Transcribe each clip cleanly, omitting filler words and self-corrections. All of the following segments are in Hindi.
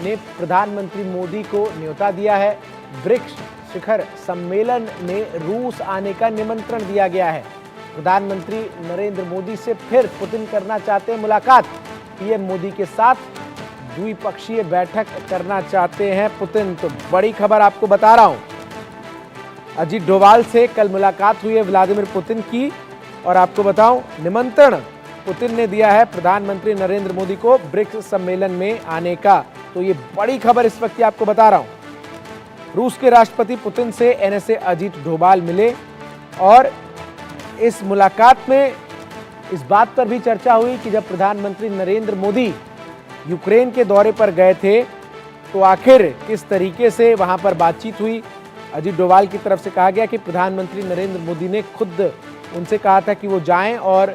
ने प्रधानमंत्री मोदी को न्योता दिया है। ब्रिक्स शिखर सम्मेलन में रूस आने का निमंत्रण दिया गया है। प्रधानमंत्री नरेंद्र मोदी से फिर पुतिन करना चाहते हैं मुलाकात। पीएम मोदी के साथ द्विपक्षीय बैठक करना चाहते हैं पुतिन। तो बड़ी खबर आपको बता रहा हूं, अजीत डोभाल से कल मुलाकात हुई है व्लादिमीर पुतिन की, और आपको बताऊं निमंत्रण पुतिन ने दिया है प्रधानमंत्री नरेंद्र मोदी को ब्रिक्स सम्मेलन में आने का। तो ये बड़ी खबर इस वक्त आपको बता रहा हूं। रूस के राष्ट्रपति पुतिन से एनएसए अजीत डोभाल मिले और इस मुलाकात में इस बात पर भी चर्चा हुई कि जब प्रधानमंत्री नरेंद्र मोदी यूक्रेन के दौरे पर गए थे तो आखिर किस तरीके से वहां पर बातचीत हुई। अजीत डोभाल की तरफ से कहा गया कि प्रधानमंत्री नरेंद्र मोदी ने खुद उनसे कहा था कि वो जाएं और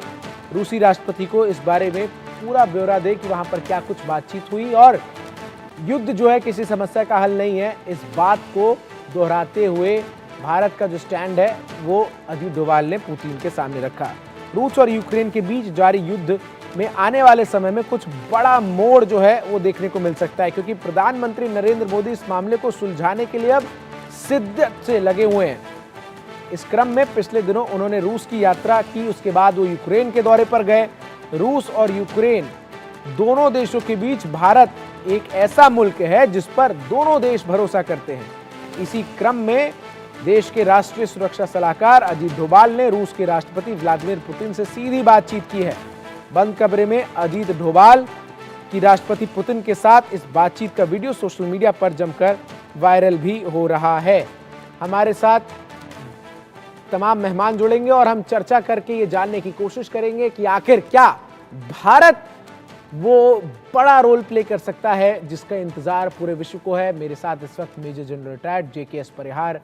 रूसी राष्ट्रपति को इस बारे में पूरा ब्यौरा दे कि वहां पर क्या कुछ बातचीत हुई, और युद्ध जो है किसी समस्या का हल नहीं है। इस बात को दोहराते हुए भारत का जो स्टैंड है वो अजीत डोभाल ने पुतिन के सामने रखा। रूस और यूक्रेन के बीच जारी युद्ध में आने वाले समय में कुछ बड़ा मोड़ जो है वो देखने को मिल सकता है, क्योंकि प्रधानमंत्री नरेंद्र मोदी इस मामले को सुलझाने के लिए अब शिद्दत से लगे हुए हैं। इस क्रम में पिछले दिनों उन्होंने रूस की यात्रा की, उसके बाद वो यूक्रेन के दौरे पर गए। रूस और यूक्रेन दोनों देशों के बीच भारत एक ऐसा मुल्क है जिस पर दोनों देश भरोसा करते हैं। इसी क्रम में देश के राष्ट्रीय सुरक्षा सलाहकार अजीत डोभाल ने रूस के राष्ट्रपति व्लादिमीर पुतिन से सीधी बातचीत की है। बंद कमरे में अजीत डोभाल की राष्ट्रपति पुतिन के साथ इस बातचीत का वीडियो सोशल मीडिया पर जमकर वायरल भी हो रहा है। हमारे साथ तमाम मेहमान जुड़ेंगे और हम चर्चा करके ये जानने की कोशिश करेंगे कि आखिर क्या भारत वो बड़ा रोल प्ले कर सकता है जिसका इंतजार पूरे विश्व को है। मेरे साथ इस वक्त मेजर जनरल रिटायर्ड JKS परिहार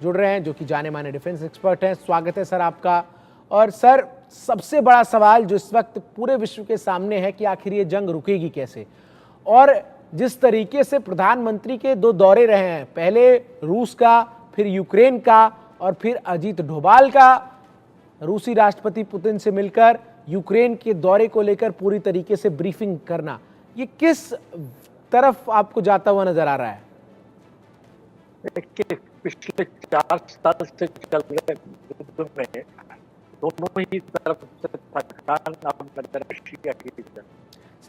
जुड़ रहे हैं, जो कि जाने माने डिफेंस एक्सपर्ट हैं। स्वागत है सर आपका। और सर, सबसे बड़ा सवाल जो इस वक्त पूरे विश्व के सामने है कि आखिर ये जंग रुकेगी कैसे, और जिस तरीके से प्रधानमंत्री के 2 दौरे रहे हैं, पहले रूस का, फिर यूक्रेन का, और फिर अजीत डोभाल का रूसी राष्ट्रपति पुतिन से मिलकर यूक्रेन के दौरे को लेकर पूरी तरीके से ब्रीफिंग करना, ये किस तरफ आपको जाता हुआ नजर आ रहा है? देखिए, पिछले 4 साल से चल रहे युद्ध में दोनों ही तरफ से थकान अब नजर आई है।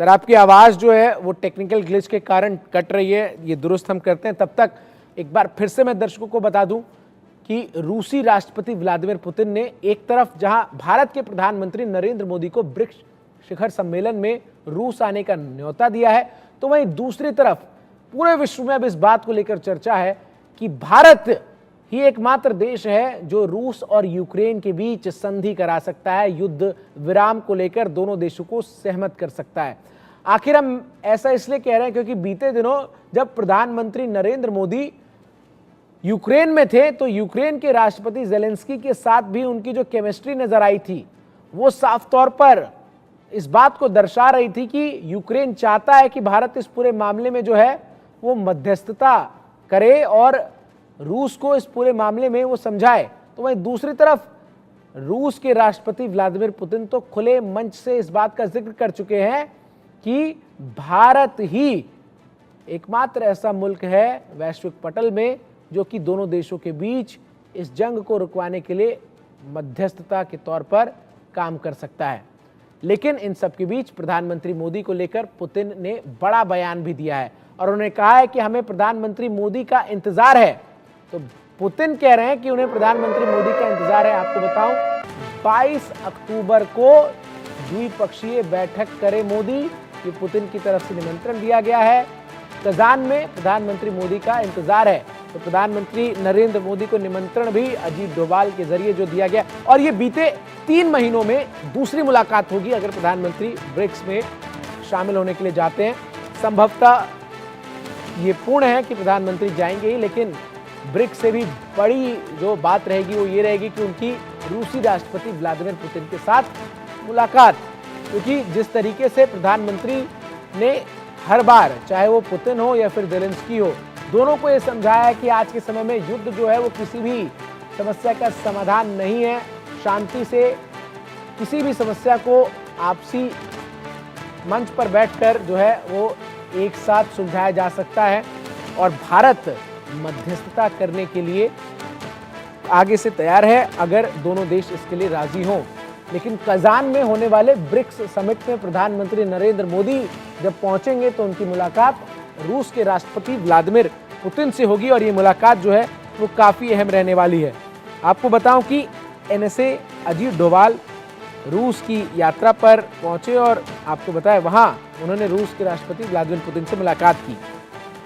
सर, आपकी आवाज जो है वो टेक्निकल ग्लिच के कारण कट रही है, ये दुरुस्त हम करते हैं। तब तक एक बार फिर से मैं दर्शकों को बता दूं कि रूसी राष्ट्रपति व्लादिमीर पुतिन ने एक तरफ जहां भारत के प्रधानमंत्री नरेंद्र मोदी को ब्रिक्स शिखर सम्मेलन में रूस आने का न्योता दिया है, तो वहीं दूसरी तरफ पूरे विश्व में अब इस बात को लेकर चर्चा है कि भारत ही एकमात्र देश है जो रूस और यूक्रेन के बीच संधि करा सकता है, युद्ध विराम को लेकर दोनों देशों को सहमत कर सकता है। आखिर हम ऐसा इसलिए कह रहे हैं क्योंकि बीते दिनों जब प्रधानमंत्री नरेंद्र मोदी यूक्रेन में थे तो यूक्रेन के राष्ट्रपति ज़ेलेंस्की के साथ भी उनकी जो केमिस्ट्री नजर आई थी वो साफ तौर पर इस बात को दर्शा रही थी कि यूक्रेन चाहता है कि भारत इस पूरे मामले में जो है वो मध्यस्थता करे और रूस को इस पूरे मामले में वो समझाए। तो वहीं दूसरी तरफ रूस के राष्ट्रपति व्लादिमीर पुतिन तो खुले मंच से इस बात का जिक्र कर चुके हैं कि भारत ही एकमात्र ऐसा मुल्क है वैश्विक पटल में जो कि दोनों देशों के बीच इस जंग को रुकवाने के लिए मध्यस्थता के तौर पर काम कर सकता है। लेकिन इन सब के बीच प्रधानमंत्री मोदी को लेकर पुतिन ने बड़ा बयान भी दिया है और उन्होंने कहा है कि हमें प्रधानमंत्री मोदी का इंतजार है। तो पुतिन कह रहे हैं कि उन्हें प्रधानमंत्री मोदी का इंतजार है। आपको बताऊं, 22 अक्टूबर को द्विपक्षीय बैठक करे मोदी, ये पुतिन की तरफ से निमंत्रण दिया गया है। कजान में प्रधानमंत्री मोदी का इंतजार है। तो प्रधानमंत्री नरेंद्र मोदी को निमंत्रण भी अजीत डोभाल के जरिए जो दिया गया, और ये बीते 3 महीनों में दूसरी मुलाकात होगी अगर प्रधानमंत्री ब्रिक्स में शामिल होने के लिए जाते हैं। संभवतः ये पूर्ण है कि प्रधानमंत्री जाएंगे ही, लेकिन ब्रिक्स से भी बड़ी जो बात रहेगी वो ये रहेगी कि उनकी रूसी राष्ट्रपति व्लादिमीर पुतिन के साथ मुलाकात, क्योंकि जिस तरीके से प्रधानमंत्री ने हर बार, चाहे वो पुतिन हो या फिर ज़ेलेंस्की हो, दोनों को ये समझाया है कि आज के समय में युद्ध जो है वो किसी भी समस्या का समाधान नहीं है। शांति से किसी भी समस्या को आपसी मंच पर बैठकर जो है वो एक साथ सुलझाया जा सकता है और भारत मध्यस्थता करने के लिए आगे से तैयार है अगर दोनों देश इसके लिए राजी हों। लेकिन कजान में होने वाले ब्रिक्स समिट में प्रधानमंत्री नरेंद्र मोदी जब पहुंचेंगे तो उनकी मुलाकात रूस के राष्ट्रपति व्लादिमीर पुतिन से होगी और ये मुलाकात जो है वो काफी अहम रहने वाली है। आपको बताऊं कि एनएसए अजीत डोभाल रूस की यात्रा पर पहुंचे और आपको बताया वहां उन्होंने रूस के राष्ट्रपति व्लादिमीर पुतिन से मुलाकात की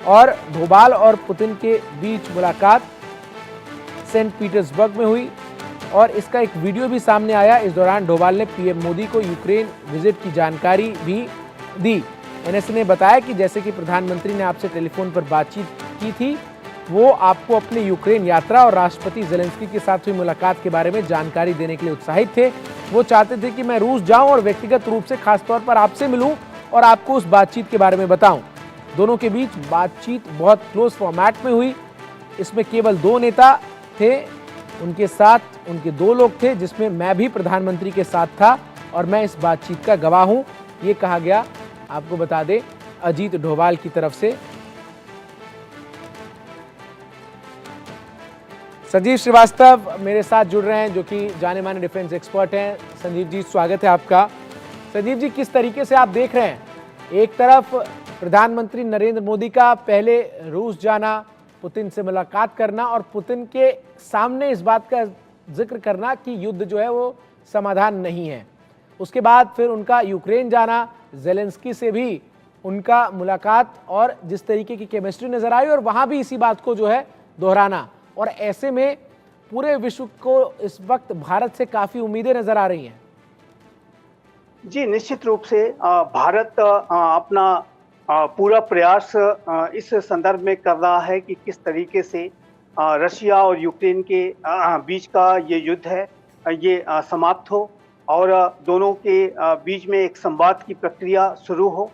और डोभाल और पुतिन के बीच मुलाकात सेंट पीटर्सबर्ग में हुई और इसका एक वीडियो भी सामने आया। इस दौरान डोभाल ने पीएम मोदी को यूक्रेन विजिट की जानकारी भी दी। एनएसए ने बताया कि जैसे कि प्रधानमंत्री ने आपसे टेलीफोन पर बातचीत की थी, वो आपको अपनी यूक्रेन यात्रा और राष्ट्रपति जेलेंस्की के साथ हुई मुलाकात के बारे में जानकारी देने के लिए उत्साहित थे। वो चाहते थे कि मैं रूस जाऊं और व्यक्तिगत रूप से खासतौर पर आपसे मिलूं और आपको उस बातचीत के बारे में बताऊं। दोनों के बीच बातचीत बहुत क्लोज फॉर्मेट में हुई। इसमें केवल 2 नेता थे, उनके साथ उनके 2 लोग थे जिसमें मैं भी प्रधानमंत्री के साथ था और मैं इस बातचीत का गवाह हूं, ये कहा गया। आपको बता दें अजीत डोभाल की तरफ से। संजीव श्रीवास्तव मेरे साथ जुड़ रहे हैं जो कि जाने माने डिफेंस एक्सपर्ट हैं। संजीव जी, स्वागत है आपका। संजीव जी, किस तरीके से आप देख रहे हैं, एक तरफ प्रधानमंत्री नरेंद्र मोदी का पहले रूस जाना, पुतिन से मुलाकात करना और पुतिन के सामने इस बात का जिक्र करना कि युद्ध जो है वो समाधान नहीं है, उसके बाद फिर उनका यूक्रेन जाना, जेलेंस्की से भी उनका मुलाकात और जिस तरीके की केमिस्ट्री नजर आई और वहां भी इसी बात को जो है दोहराना, और ऐसे में पूरे विश्व को इस वक्त भारत से काफी उम्मीदें नजर आ रही हैं। जी, निश्चित रूप से भारत अपना पूरा प्रयास इस संदर्भ में कर रहा है कि किस तरीके से रशिया और यूक्रेन के बीच का ये युद्ध है ये समाप्त हो और दोनों के बीच में एक संवाद की प्रक्रिया शुरू हो।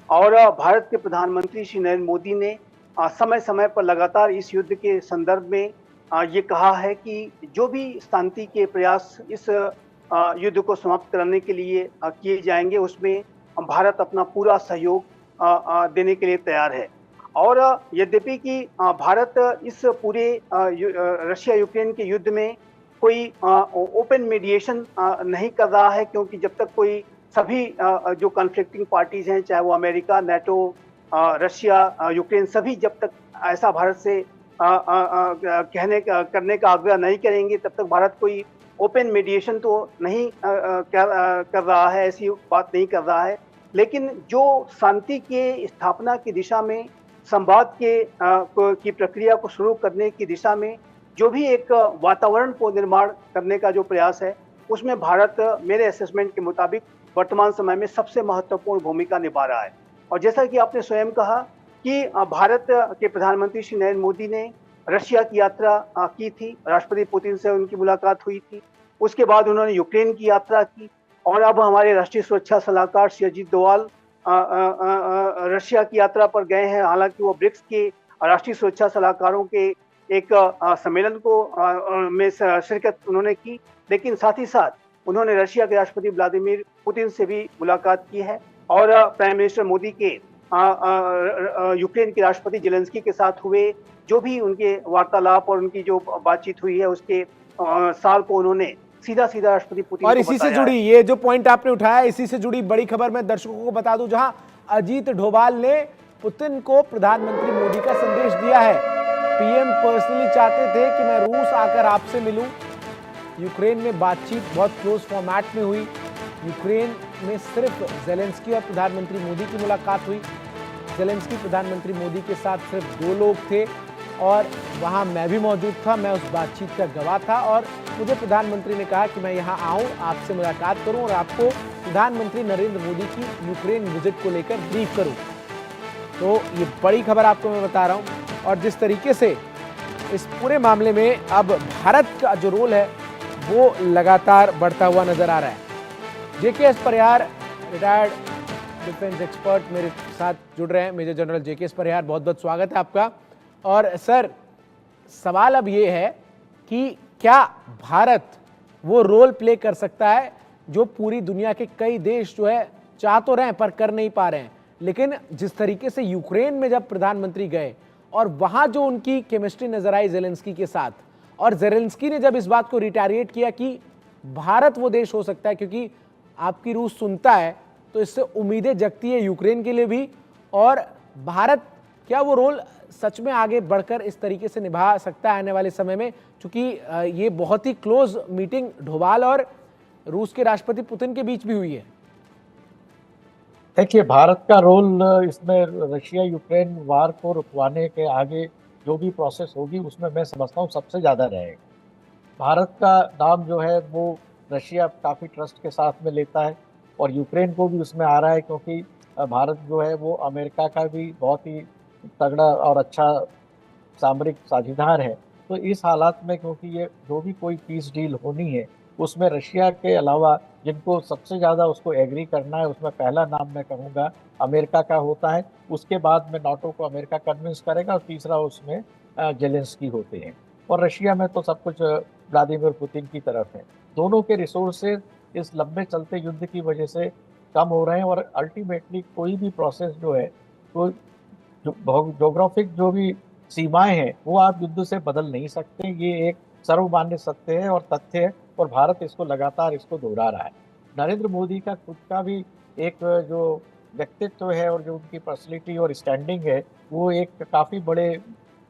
और भारत के प्रधानमंत्री श्री नरेंद्र मोदी ने समय समय पर लगातार इस युद्ध के संदर्भ में ये कहा है कि जो भी शांति के प्रयास इस युद्ध को समाप्त कराने के लिए किए जाएंगे उसमें भारत अपना पूरा सहयोग देने के लिए तैयार है। और यद्यपि कि भारत इस पूरे रशिया यूक्रेन के युद्ध में कोई ओपन मीडिएशन नहीं कर रहा है, क्योंकि जब तक कोई सभी जो कॉन्फ्लिक्टिंग पार्टीज हैं, चाहे वो अमेरिका, नेटो, रशिया, यूक्रेन, सभी जब तक ऐसा भारत से करने का आग्रह नहीं करेंगे तब तक भारत कोई ओपन मीडिएशन तो नहीं कर रहा है, ऐसी बात नहीं कर रहा है। लेकिन जो शांति के स्थापना की दिशा में, संवाद की प्रक्रिया को शुरू करने की दिशा में जो भी एक वातावरण को निर्माण करने का जो प्रयास है, उसमें भारत मेरे असेसमेंट के मुताबिक वर्तमान समय में सबसे महत्वपूर्ण भूमिका निभा रहा है। और जैसा कि आपने स्वयं कहा कि भारत के प्रधानमंत्री श्री नरेंद्र मोदी ने रशिया की यात्रा की थी, राष्ट्रपति पुतिन से उनकी मुलाकात हुई थी, उसके बाद उन्होंने यूक्रेन की यात्रा की और अब हमारे राष्ट्रीय सुरक्षा सलाहकार श्री अजीत डोभाल रशिया की यात्रा पर गए हैं। हालांकि वो ब्रिक्स के राष्ट्रीय सुरक्षा सलाहकारों के एक सम्मेलन को में शिरकत उन्होंने की, लेकिन साथ ही साथ उन्होंने रशिया के राष्ट्रपति व्लादिमीर पुतिन से भी मुलाकात की है और प्राइम मिनिस्टर मोदी के यूक्रेन के राष्ट्रपति जेलेंस्की के साथ हुए जो भी उनके वार्तालाप और उनकी जो बातचीत हुई है उसके साल को उन्होंने सीधा राष्ट्रपति पुतिन और इसी से जुड़ी ये जो पॉइंट आपने उठाया, इसी से जुड़ी बड़ी खबर मैं दर्शकों को बता दूं, जहां अजीत डोभाल ने पुतिन को प्रधानमंत्री मोदी का संदेश दिया है। पीएम पर्सनली चाहते थे कि मैं रूस आकर आपसे मिलूं। यूक्रेन में बातचीत बहुत क्लोज फॉर्मेट में हुई। यूक्रेन में सिर्फ जेलेंस्की और प्रधानमंत्री मोदी की मुलाकात हुई। जेलेंस्की प्रधानमंत्री मोदी के साथ सिर्फ 2 लोग थे और वहां मैं भी मौजूद था, मैं उस बातचीत का गवाह था और मुझे प्रधानमंत्री ने कहा कि मैं यहां आऊं, आपसे मुलाकात करूं और आपको प्रधानमंत्री नरेंद्र मोदी की यूक्रेन विजिट को लेकर ब्रीफ करूं। तो ये बड़ी खबर आपको मैं बता रहा हूं और जिस तरीके से इस पूरे मामले में अब भारत का जो रोल है वो लगातार बढ़ता हुआ नजर आ रहा है। जेकेएस परिहार, रिटायर्ड डिफेंस एक्सपर्ट मेरे साथ जुड़ रहे हैं, मेजर जनरल जेकेएस परिहार, बहुत बहुत स्वागत है आपका। और सर, सवाल अब ये है कि क्या भारत वो रोल प्ले कर सकता है जो पूरी दुनिया के कई देश जो है चाह तो रहे हैं पर कर नहीं पा रहे हैं। लेकिन जिस तरीके से यूक्रेन में जब प्रधानमंत्री गए और वहां जो उनकी केमिस्ट्री नजर आई जेलेंस्की के साथ, और जेलेंस्की ने जब इस बात को रिटैरिएट किया कि भारत वो देश हो सकता है क्योंकि आपकी रूस सुनता है, तो इससे उम्मीदें जगती है यूक्रेन के लिए भी, और भारत क्या वो रोल सच में आगे बढ़कर इस तरीके से निभा सकता है आने वाले समय में, क्योंकि ये बहुत ही क्लोज मीटिंग डोभाल और रूस के राष्ट्रपति पुतिन के बीच भी हुई है। देखिए, भारत का रोल इसमें रशिया यूक्रेन वार को रुकवाने के आगे जो भी प्रोसेस होगी उसमें मैं समझता हूँ सबसे ज़्यादा रहेगा। भारत का नाम जो है वो रशिया काफ़ी ट्रस्ट के साथ में लेता है और यूक्रेन को भी उसमें आ रहा है, क्योंकि भारत जो है वो अमेरिका का भी बहुत ही तगड़ा और अच्छा सामरिक साझेदार है। तो इस हालात में, क्योंकि ये जो भी कोई पीस डील होनी है उसमें रशिया के अलावा जिनको सबसे ज़्यादा उसको एग्री करना है, उसमें पहला नाम मैं कहूँगा अमेरिका का होता है। उसके बाद में नाटो को अमेरिका कन्विंस करेगा और तीसरा उसमें जेलेंस्की होते हैं। और रशिया में तो सब कुछ व्लादिमीर पुतिन की तरफ है। दोनों के रिसोर्सेज इस लंबे चलते युद्ध की वजह से कम हो रहे हैं और अल्टीमेटली कोई भी प्रोसेस जो है तो जोग्राफिक जो भी सीमाएं हैं वो आप युद्ध से बदल नहीं सकते। ये एक सर्वमान्य सत्य है और तथ्य है और भारत इसको लगातार इसको दोहरा रहा है। नरेंद्र मोदी का खुद का भी एक जो व्यक्तित्व है और जो उनकी पर्सनैलिटी और स्टैंडिंग है वो एक काफ़ी बड़े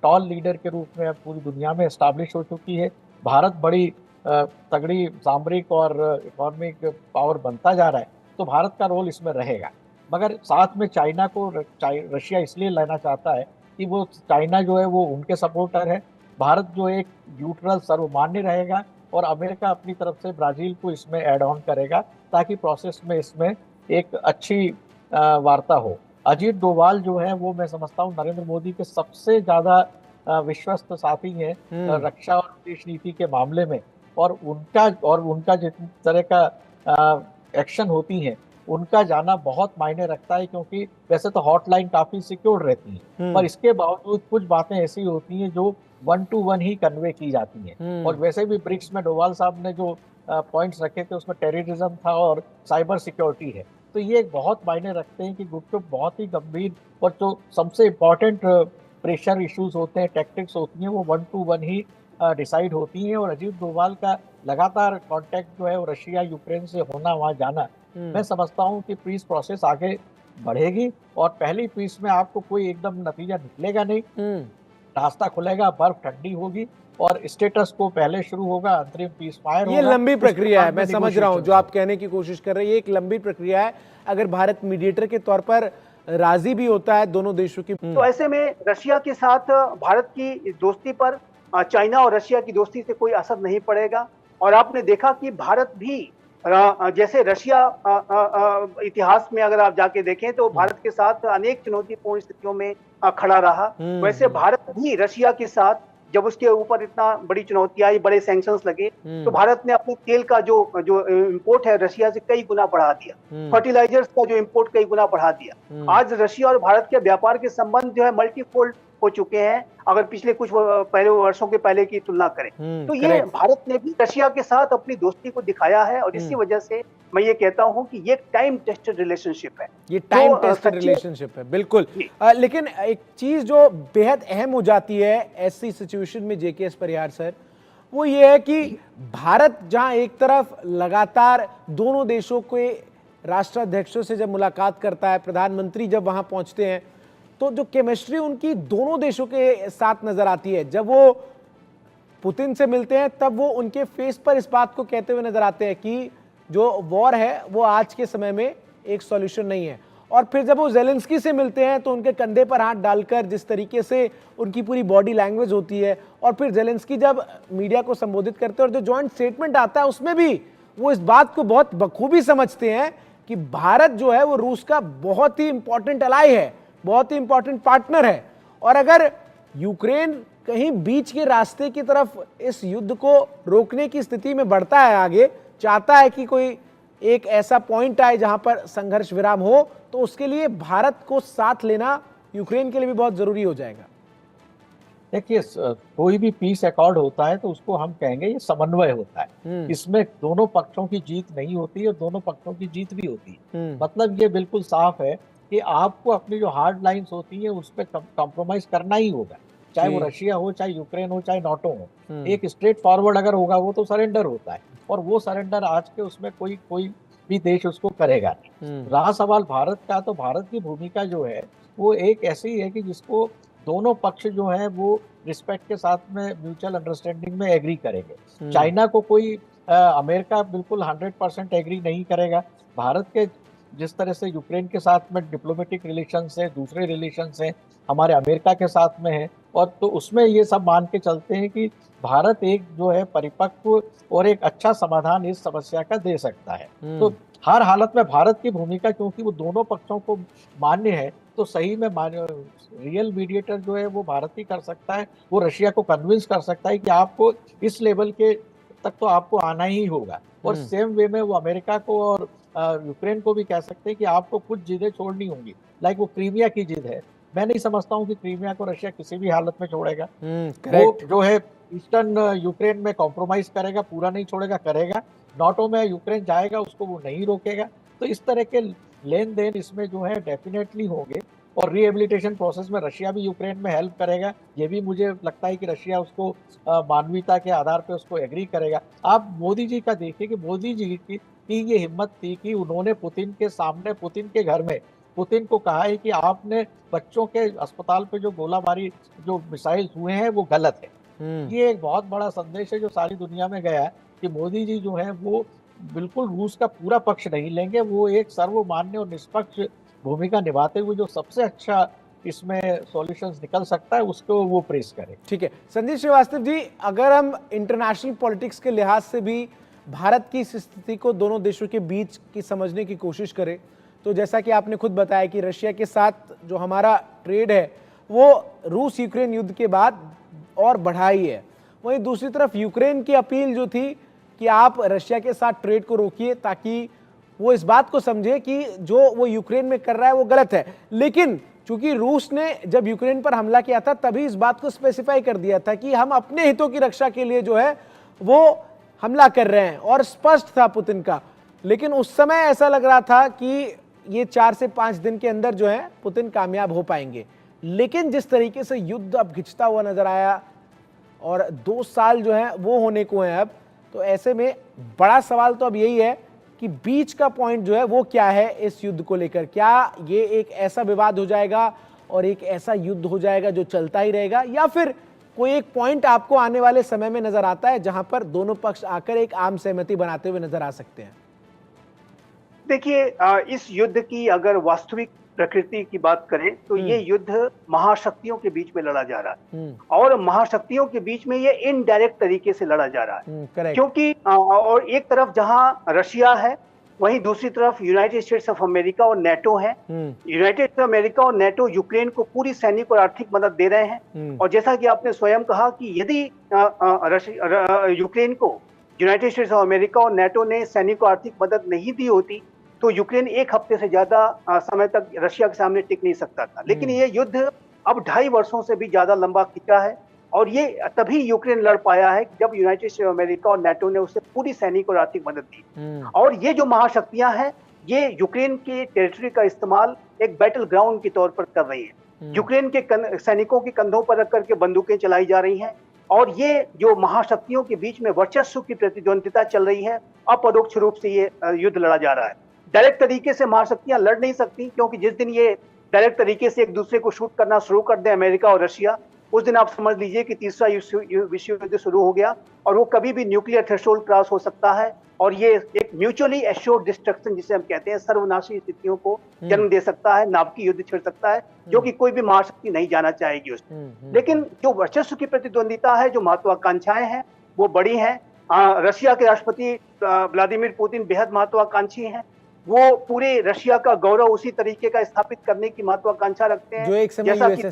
टॉल लीडर के रूप में अब पूरी दुनिया में एस्टैब्लिश हो चुकी है। भारत बड़ी तगड़ी सामरिक और इकोनॉमिक पावर बनता जा रहा है, तो भारत का रोल इसमें रहेगा। मगर साथ में चाइना को रशिया इसलिए लेना चाहता है कि वो चाइना जो है वो उनके सपोर्टर है, भारत जो एक न्यूट्रल सर्वमान्य रहेगा और अमेरिका अपनी तरफ से ब्राज़ील को इसमें ऐड ऑन करेगा ताकि प्रोसेस में इसमें एक अच्छी वार्ता हो। अजीत डोभाल जो है वो मैं समझता हूँ नरेंद्र मोदी के सबसे ज़्यादा विश्वस्त साथी हैं रक्षा और विदेश नीति के मामले में, और उनका जिस तरह का एक्शन होती हैं उनका जाना बहुत मायने रखता है, क्योंकि वैसे तो हॉटलाइन काफी सिक्योर रहती है पर इसके बावजूद कुछ बातें ऐसी होती हैं जो 1 to 1 ही कन्वे की जाती हैं। और वैसे भी ब्रिक्स में डोभाल साहब ने जो पॉइंट्स रखे थे उसमें टेररिज्म था और साइबर सिक्योरिटी है, तो ये बहुत मायने रखते हैं कि गुपचुप बहुत ही गंभीर और जो सबसे इम्पोर्टेंट प्रेशर इश्यूज होते हैं, टैक्टिक्स होती हैं, वो 1 to 1 ही डिसाइड होती हैं। और अजीत डोभाल का लगातार कांटेक्ट जो है वो रशिया यूक्रेन से होना, वहाँ जाना, मैं समझता हूँ कि पीस प्रोसेस आगे बढ़ेगी और पहली पीस में आपको कोई एकदम नतीजा निकलेगा नहीं, रास्ता खुलेगा, बर्फ ठंडी होगी और स्टेटस को पहले शुरू होगा, अंतरिम पीस फायर होगा। ये लंबी प्रक्रिया है, मैं समझ रहा हूँ जो आप कहने की कोशिश कर रहे हैं, ये एक लंबी प्रक्रिया है। अगर भारत मीडिएटर के तौर पर राजी भी होता है दोनों देशों की, तो ऐसे में रशिया के साथ भारत की दोस्ती पर चाइना और रशिया की दोस्ती से कोई असर नहीं पड़ेगा। और आपने देखा कि भारत भी जैसे रशिया इतिहास में अगर आप जाके देखें तो भारत के साथ अनेक चुनौतीपूर्ण स्थितियों में खड़ा रहा, वैसे भारत भी रशिया के साथ जब उसके ऊपर इतना बड़ी चुनौती आई, बड़े सैंक्शंस लगे, तो भारत ने अपने तेल का जो इंपोर्ट है रशिया से कई गुना बढ़ा दिया, फर्टिलाइजर्स का जो इंपोर्ट कई गुना बढ़ा दिया। आज रशिया और भारत के व्यापार के संबंध जो है मल्टीफोल्ड हो चुके हैं अगर पिछले कुछ पहले वर्षों के पहले की तुलना करें। तो ये भारत ने भी रशिया के साथ अपनी दोस्ती को दिखाया है और इसी वजह से मैं ये कहता हूं कि ये टाइम टेस्टेड रिलेशनशिप है, ये टाइम टेस्टेड रिलेशनशिप है, बिल्कुल। लेकिन एक चीज जो बेहद अहम हो जाती है ऐसी सिचुएशन में जेकेएस परिहार सर, वो ये है कि भारत जहां एक तरफ लगातार दोनों देशों के राष्ट्राध्यक्षों से जब मुलाकात करता है, प्रधानमंत्री जब वहां पहुंचते हैं, तो जो केमिस्ट्री उनकी दोनों देशों के साथ नजर आती है। जब वो पुतिन से मिलते हैं तब वो उनके फेस पर इस बात को कहते हुए नजर आते हैं कि जो वॉर है वो आज के समय में एक सॉल्यूशन नहीं है। और फिर जब वो जेलेंस्की से मिलते हैं तो उनके कंधे पर हाथ डालकर जिस तरीके से उनकी पूरी बॉडी लैंग्वेज होती है, और फिर जेलेंस्की जब मीडिया को संबोधित करते हैं और जो जॉइंट स्टेटमेंट आता है उसमें भी वो इस बात को बहुत बखूबी समझते हैं कि भारत जो है वो रूस का बहुत ही इंपॉर्टेंट अलाई है, बहुत ही इंपॉर्टेंट पार्टनर है। और अगर यूक्रेन कहीं बीच के रास्ते की तरफ इस युद्ध को रोकने की स्थिति में बढ़ता है, आगे चाहता है कि कोई एक ऐसा पॉइंट आए जहां पर संघर्ष विराम हो, तो उसके लिए भारत को साथ लेना यूक्रेन के लिए भी बहुत जरूरी हो जाएगा। देखिए, कोई भी पीस अकॉर्ड होता है तो उसको हम कहेंगे ये समन्वय होता है। इसमें दोनों पक्षों की जीत नहीं होती और दोनों पक्षों की जीत भी होती है। मतलब ये बिल्कुल साफ है कि आपको अपनी जो हार्ड लाइंस होती हैं उस पर कॉम्प्रोमाइज करना ही होगा, चाहे वो जी। रशिया हो, चाहे यूक्रेन हो, चाहे नाटो हो। हम्म। एक स्ट्रेट फॉरवर्ड अगर होगा वो तो सरेंडर होता है, और वो सरेंडर आज के उसमें कोई कोई भी देश उसको करेगा नहीं। रहा सवाल भारत का, तो भारत की भूमिका जो है वो एक ऐसी है कि जिसको दोनों पक्ष जो है वो रिस्पेक्ट के साथ में म्यूचुअल अंडरस्टैंडिंग में एग्री करेंगे। चाइना को कोई अमेरिका बिल्कुल 100% एग्री नहीं करेगा। भारत के जिस तरह से यूक्रेन के साथ में डिप्लोमेटिक रिलेशन है, दूसरे रिलेशन है, हमारे अमेरिका के साथ में है, और तो उसमें ये सब मान के चलते हैं कि भारत एक जो है परिपक्व और एक अच्छा समाधान इस समस्या का दे सकता है। तो हर हालत में भारत की भूमिका, क्योंकि वो दोनों पक्षों को मान्य है, तो सही में रियल मीडिएटर जो है वो भारत ही कर सकता है। वो रशिया को कन्विंस कर सकता है कि आपको इस लेवल के तक तो आपको आना ही होगा, और सेम वे में वो अमेरिका को और यूक्रेन को भी कह सकते हैं कि आपको कुछ जिदें छोड़नी होंगी। लाइक वो क्रीमिया की जिद है, मैं नहीं समझता हूँ कि क्रीमिया को रशिया किसी भी हालत में छोड़ेगा। वो जो है ईस्टर्न यूक्रेन में कॉम्प्रोमाइज करेगा, पूरा नहीं छोड़ेगा, करेगा। नाटो में यूक्रेन जाएगा, उसको वो नहीं रोकेगा। तो इस तरह के लेन देन इसमें जो है डेफिनेटली होंगे, और रिहेबिलिटेशन प्रोसेस में रशिया भी यूक्रेन में हेल्प करेगा। ये भी मुझे लगता है कि रशिया उसको मानवीयता के आधार पे उसको एग्री करेगा। आप मोदी जी का देखिए कि मोदी जी की ये हिम्मत थी कि उन्होंने पुतिन के सामने, पुतिन के घर में पुतिन को कहा है कि आपने बच्चों के अस्पताल पे जो गोलाबारी, जो मिसाइल हुए हैं वो गलत है। ये एक बहुत बड़ा संदेश है जो सारी दुनिया में गया है कि मोदी जी जो है वो बिल्कुल रूस का पूरा पक्ष नहीं लेंगे, वो एक सर्वमान्य और निष्पक्ष भूमिका निभाते हुए जो सबसे अच्छा इसमें सॉल्यूशंस निकल सकता है उसको वो प्रेस करें। ठीक है संदीप श्रीवास्तव जी, अगर हम इंटरनेशनल पॉलिटिक्स के लिहाज से भी भारत की इस स्थिति को दोनों देशों के बीच की समझने की कोशिश करें, तो जैसा कि आपने खुद बताया कि रशिया के साथ जो हमारा ट्रेड है वो रूस यूक्रेन युद्ध के बाद और बढ़ा ही है। वहीं दूसरी तरफ यूक्रेन की अपील जो थी कि आप रशिया के साथ ट्रेड को रोकिए ताकि वो इस बात को समझे कि जो वो यूक्रेन में कर रहा है वो गलत है। लेकिन चूंकि रूस ने जब यूक्रेन पर हमला किया था तभी इस बात को स्पेसिफाई कर दिया था कि हम अपने हितों की रक्षा के लिए जो है वो हमला कर रहे हैं, और स्पष्ट था पुतिन का। लेकिन उस समय ऐसा लग रहा था कि ये 4 से 5 दिन के अंदर जो है पुतिन कामयाब हो पाएंगे। लेकिन जिस तरीके से युद्ध अब घिंचता हुआ नजर आया और 2 साल जो है वो होने को है अब, तो ऐसे में बड़ा सवाल तो अब यही है कि बीच का पॉइंट जो है वो क्या है इस युद्ध को लेकर। क्या ये एक ऐसा विवाद हो जाएगा और एक ऐसा युद्ध हो जाएगा जो चलता ही रहेगा, या फिर कोई एक पॉइंट आपको आने वाले समय में नजर आता है जहां पर दोनों पक्ष आकर एक आम सहमति बनाते हुए नजर आ सकते हैं? देखिए, इस युद्ध की अगर वास्तविक प्रकृति की बात करें तो ये युद्ध महाशक्तियों के बीच में लड़ा जा रहा है, और महाशक्तियों के बीच में ये इनडायरेक्ट तरीके से लड़ा जा रहा है। क्योंकि और एक तरफ जहां रशिया है, वहीं दूसरी तरफ यूनाइटेड स्टेट्स ऑफ अमेरिका और नेटो है। यूनाइटेड स्टेट्स ऑफ अमेरिका और नेटो यूक्रेन को पूरी सैनिक और आर्थिक मदद दे रहे हैं। और जैसा कि आपने स्वयं कहा कि यदि यूक्रेन को यूनाइटेड स्टेट्स ऑफ अमेरिका और नेटो ने सैनिक और आर्थिक मदद नहीं दी होती तो यूक्रेन 1 हफ्ते से ज्यादा समय तक रशिया के सामने टिक नहीं सकता था। लेकिन ये युद्ध अब 2.5 वर्षों से भी ज्यादा लंबा खिंचा है, और ये तभी यूक्रेन लड़ पाया है जब यूनाइटेड स्टेट्स ऑफ अमेरिका और नेटो ने उसे पूरी सैनिक और आर्थिक मदद दी। और ये जो महाशक्तियां हैं ये यूक्रेन के टेरिटरी का इस्तेमाल एक बैटल ग्राउंड के तौर पर कर रही है। यूक्रेन के सैनिकों के कंधों पर रख करके बंदूकें चलाई जा रही हैं, और ये जो महाशक्तियों के बीच में वर्चस्व की प्रतिद्वंदिता चल रही है, अपरोक्ष रूप से ये युद्ध लड़ा जा रहा है। डायरेक्ट तरीके से महाशक्तियां लड़ नहीं सकती, क्योंकि जिस दिन ये डायरेक्ट तरीके से एक दूसरे को शूट करना शुरू कर दे अमेरिका और रशिया, उस दिन आप समझ लीजिए कि तीसरा विश्व युद्ध शुरू हो गया, और वो कभी भी न्यूक्लियर थ्रेशोल्ड क्रॉस हो सकता है, और ये एक म्यूचुअली एश्योर्ड डिस्ट्रक्शन जिसे हम कहते हैं, सर्वनाशी स्थितियों को जन्म दे सकता है, नाभिकीय युद्ध छिड़ सकता है, जो कि कोई भी महाशक्ति नहीं जाना चाहेगी उसमें। लेकिन जो वर्चस्व की प्रतिद्वंदिता है, जो महत्वाकांक्षाएं हैं वो बड़ी हैं। रशिया के राष्ट्रपति व्लादिमीर पुतिन बेहद महत्वाकांक्षी हैं। वो पूरे रशिया का गौरव उसी तरीके का स्थापित करने की महत्वाकांक्षा रखते हैं जो एक समय जैसा कि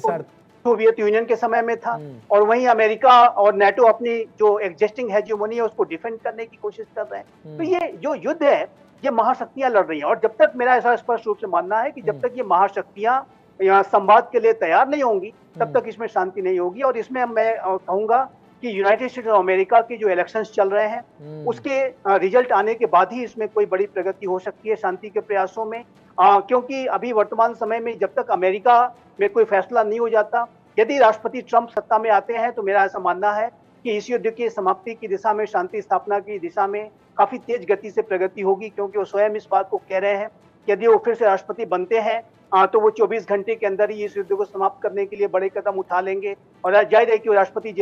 सोवियत यूनियन के समय में था। और वहीं अमेरिका और नेटो अपनी जो एग्जिस्टिंग हेजेमोनी है उसको डिफेंड करने की कोशिश कर रहे हैं। तो ये जो युद्ध है ये महाशक्तियां लड़ रही हैं, और जब तक मेरा ऐसा स्पष्ट रूप से मानना है कि जब तक ये महाशक्तियां यहाँ संवाद के लिए तैयार नहीं होंगी तब तक इसमें शांति नहीं होगी। और इसमें मैं कहूंगा कि यूनाइटेड स्टेट्स ऑफ अमेरिका के जो इलेक्शंस चल रहे हैं उसके रिजल्ट आने के बाद ही इसमें कोई बड़ी प्रगति हो सकती है शांति के प्रयासों में। क्योंकि अभी वर्तमान समय में जब तक अमेरिका में कोई फैसला नहीं हो जाता, यदि राष्ट्रपति ट्रंप सत्ता में आते हैं तो मेरा ऐसा मानना है कि इस युद्ध की समाप्ति की दिशा में, शांति स्थापना की दिशा में काफी तेज गति से प्रगति होगी, क्योंकि वो स्वयं इस बात को कह रहे हैं कि यदि वो फिर से राष्ट्रपति बनते हैं तो वो 24 घंटे के अंदर ही इस युद्ध को समाप्त करने के लिए बड़े कदम उठा लेंगे। और जाहिर है कि वो राष्ट्रपति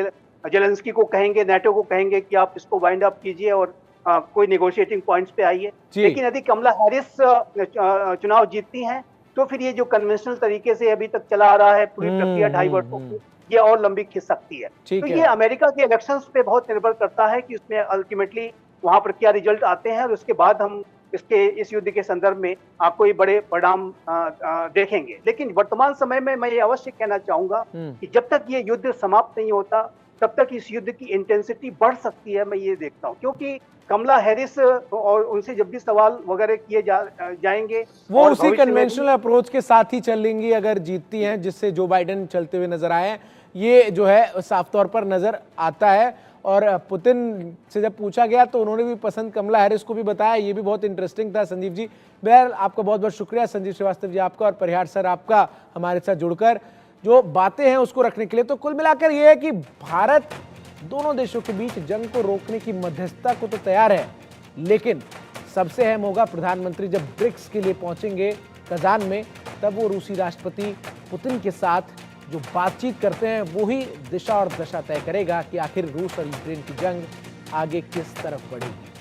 जेलेंस्की को कहेंगे, नाटो को कहेंगे कि आप इसको वाइंड अप कीजिए और कोई नेगोशिएटिंग पॉइंट्स पे आइए। लेकिन यदि कमला हैरिस चुनाव जीतती हैं तो फिर ये जो कन्वेंशनल तरीके से अभी तक चला आ रहा है पूरी प्रक्रिया 2.5 वर्षों की, ये और लंबी खिंच सकती है। तो ये अमेरिका के इलेक्शंस पे बहुत निर्भर करता है कि उसमें अल्टीमेटली वहां पर क्या रिजल्ट आते हैं, और उसके बाद हम इस युद्ध के संदर्भ में कोई बड़े परिणाम देखेंगे। लेकिन वर्तमान समय में मैं ये अवश्य कहना चाहूंगा कि जब तक ये युद्ध समाप्त नहीं होता तब तक इस युद्ध की इंटेंसिटी बढ़ सकती है, मैं ये देखता हूँ। क्योंकि कमला हैरिस और उनसे जब भी सवाल वगैरह किए जाएंगे वो उसी कन्वेंशनल अप्रोच के साथ ही चलेंगी अगर जीतती हैं, जिससे जो बाइडेन चलते हुए नजर आए हैं, ये जो है साफ तौर पर नजर आता है। और पुतिन से जब पूछा गया तो उन्होंने भी पसंद कमला हैरिस को भी बताया, ये भी बहुत इंटरेस्टिंग था। संजीव जी, बहरहाल आपका बहुत बहुत शुक्रिया, संजीव श्रीवास्तव जी आपका और परिहार सर आपका हमारे साथ जुड़कर जो बातें हैं उसको रखने के लिए। तो कुल मिलाकर ये है कि भारत दोनों देशों के बीच जंग को रोकने की मध्यस्थता को तो तैयार है, लेकिन सबसे अहम होगा प्रधानमंत्री जब ब्रिक्स के लिए पहुंचेंगे कजान में, तब वो रूसी राष्ट्रपति पुतिन के साथ जो बातचीत करते हैं वो ही दिशा और दशा तय करेगा कि आखिर रूस और यूक्रेन की जंग आगे किस तरफ बढ़ेगी।